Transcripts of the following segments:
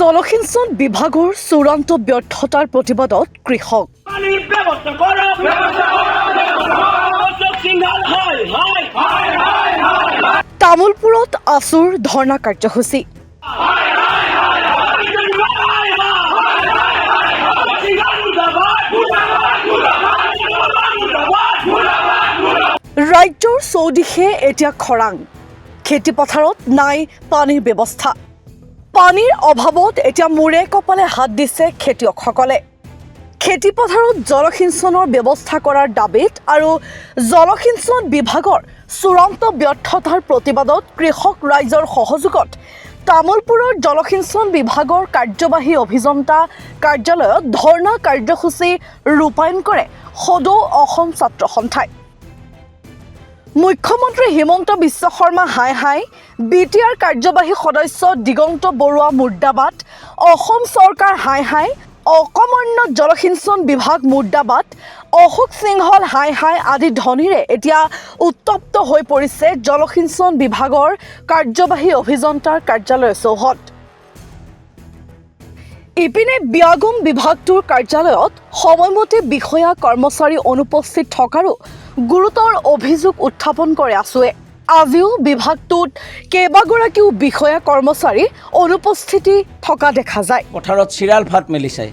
জলসিঞ্চন বিভাগৰ চূড়ান্ত ব্যৰ্থতাৰ প্ৰতিবাদত কৃষক। তামোলপুৰত আছুৰ ধৰ্ণা কাৰ্যসূচী। ৰাজ্যৰ চৌদিশে এতিয়া খৰাং, খেতিপথাৰত নাই পানীৰ ব্যৱস্থা। পানীৰ অভাৱত এতিয়া মূৰে কপালে হাত দিছে খেতিয়কসকলে। খেতিপথাৰত জলসিঞ্চনৰ ব্যৱস্থা কৰাৰ দাবীত আৰু জলসিঞ্চন বিভাগৰ চূড়ান্ত ব্যৰ্থতাৰ প্ৰতিবাদত কৃষক ৰাইজৰ সহযোগত তামোলপুৰৰ জলসিঞ্চন বিভাগৰ কাৰ্যবাহী অভিযন্তা কাৰ্যালয়ত ধৰ্ণা কাৰ্যসূচী ৰূপায়ণ কৰে সদৌ অসম ছাত্ৰ সন্থাই। মুখ্যমন্ত্ৰী হিমন্ত বিশ্ব শৰ্মা হাই হাই, BTR কাৰ্যবাহী সদস্য দিগন্ত বৰুৱা মুৰ্দাবাদ, অসম চৰকাৰ হাই হাই, অকমন্য জলসিঞ্চন বিভাগ মুৰ্দাবাদ, অশোক সিংহল হাই হাই আদি ধ্বনিৰে এতিয়া উত্তপ্ত হৈ পৰিছে জলসিঞ্চন বিভাগৰ কাৰ্যবাহী অভিযন্তাৰ কাৰ্যালয় চৌহদ। ইপিনে বিয়াগুম বিভাগটোৰ কাৰ্যালয়ত সময়মতে বিষয়া কৰ্মচাৰী অনুপস্থিত থকাৰো গুৰুতৰ অভিযোগ উত্থাপন কৰে আছুৱে। আজিও বিভাগটোত কেইবাগৰাকীও বিষয়া কৰ্মচাৰী অনুপস্থিতি থকা দেখা যায়। পথাৰত চিৰাল ফাট মেলিছে।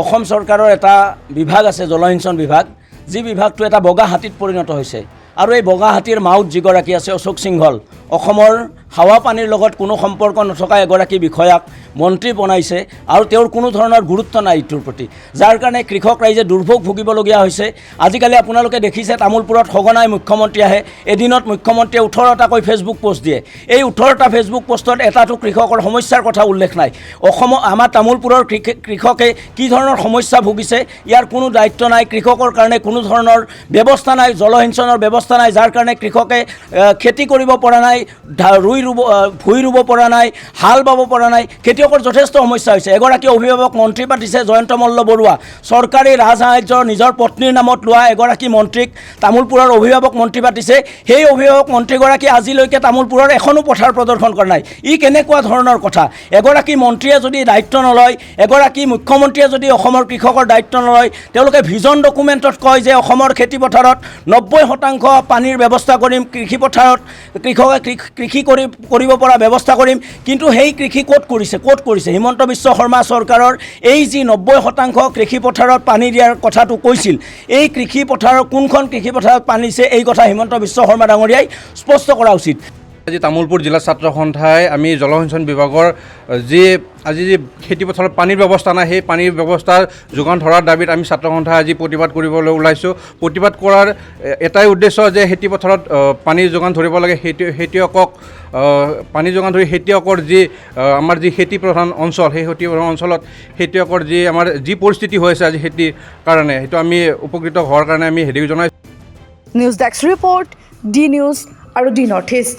অসম চৰকাৰৰ এটা বিভাগ আছে জলসিঞ্চন বিভাগ, যি বিভাগটো এটা বগা হাতীত পৰিণত হৈছে। আৰু এই বগা হাতীৰ মাউত যিগৰাকী আছে অশোক সিংহল, অসমৰ হাৱা পানীৰ লগত কোনো সম্পৰ্ক নথকা এগৰাকী বিষয়াক মন্ত্ৰী বনাইছে আৰু তেওঁৰ কোনো ধৰণৰ গুৰুত্ব নাই ইটোৰ প্ৰতি, যাৰ কাৰণে কৃষক ৰাইজে দুৰ্ভোগ ভুগিবলগীয়া হৈছে। আজিকালি আপোনালোকে দেখিছে তামোলপুৰত সঘনাই মুখ্যমন্ত্ৰী আহে, এদিনত মুখ্যমন্ত্ৰীয়ে 18টাকৈ ফেচবুক পোষ্ট দিয়ে। এই 18টা ফেচবুক পোষ্টত এটাতো কৃষকৰ সমস্যাৰ কথা উল্লেখ নাই। আমাৰ তামোলপুৰৰ কৃষকে কি ধৰণৰ সমস্যা ভুগিছে ইয়াৰ কোনো দায়িত্ব নাই। কৃষকৰ কাৰণে কোনো ধৰণৰ ব্যৱস্থা নাই, জলসিঞ্চনৰ ব্যৱস্থা নাই, যাৰ কাৰণে কৃষকে খেতি কৰিব পৰা নাই, ভুই ৰুব পৰা নাই, হাল বাব পৰা নাই। খেতিয়কৰ যথেষ্ট সমস্যা হৈছে। এগৰাকী অভিভাৱক মন্ত্ৰী পাতিছে জয়ন্ত মল্ল বৰুৱা, চৰকাৰী ৰাজসাহায্যৰ নিজৰ পত্নীৰ নামত লোৱা এগৰাকী মন্ত্ৰীক তামোলপুৰৰ অভিভাৱক মন্ত্ৰী পাতিছে। সেই অভিভাৱক মন্ত্ৰীগৰাকী আজিলৈকে তামোলপুৰৰ এখনো পথাৰ প্ৰদৰ্শন কৰা নাই। ই কেনেকুৱা ধৰণৰ কথা? এগৰাকী মন্ত্ৰীয়ে যদি দায়িত্ব নলয়, এগৰাকী মুখ্যমন্ত্ৰীয়ে যদি অসমৰ কৃষকৰ দায়িত্ব নলয়, তেওঁলোকে ভিজন ডকুমেণ্টত কয় যে অসমৰ খেতিপথাৰত 90% পানীৰ ব্যৱস্থা কৰিম, কৃষিপথাৰত কৃষকে কৃষি কৰিব পৰা ব্যৱস্থা কৰিম। কিন্তু সেই কৃষি ক'ত কৰিছে? হিমন্ত বিশ্ব শৰ্মা চৰকাৰৰ এই যি 90% কৃষিপথাৰত পানী দিয়াৰ কথাটো কৈছিল, এই কৃষিপথাৰৰ কোনখন কৃষিপথাৰত পানী দিছে এই কথা হিমন্ত বিশ্ব শৰ্মা ডাঙৰীয়াই স্পষ্ট কৰা উচিত। আজি তামোলপুৰ জিলা ছাত্ৰ সন্থাই আমি জলসিঞ্চন বিভাগৰ আজি খেতিপথাৰত পানীৰ ব্যৱস্থা নাই, সেই পানীৰ ব্যৱস্থাৰ যোগান ধৰাৰ দাবীত আমি ছাত্ৰ সন্থাই আজি প্ৰতিবাদ কৰিবলৈ ওলাইছোঁ। প্ৰতিবাদ কৰাৰ এটাই উদ্দেশ্য যে খেতিপথাৰত পানী যোগান ধৰিব লাগে, খেতিয়কক পানী যোগান ধৰি খেতিয়কৰ যি আমাৰ যি খেতি প্ৰধান অঞ্চল, সেই খেতি প্ৰধান অঞ্চলত খেতিয়কৰ আমাৰ যি পৰিস্থিতি হৈ আছে আজি খেতিৰ কাৰণে, সেইটো আমি উপকৃত হোৱাৰ কাৰণে আমি হেৰি জনাইছোঁ। News desk report, D news আৰু ডি নৰ্থ ইষ্ট।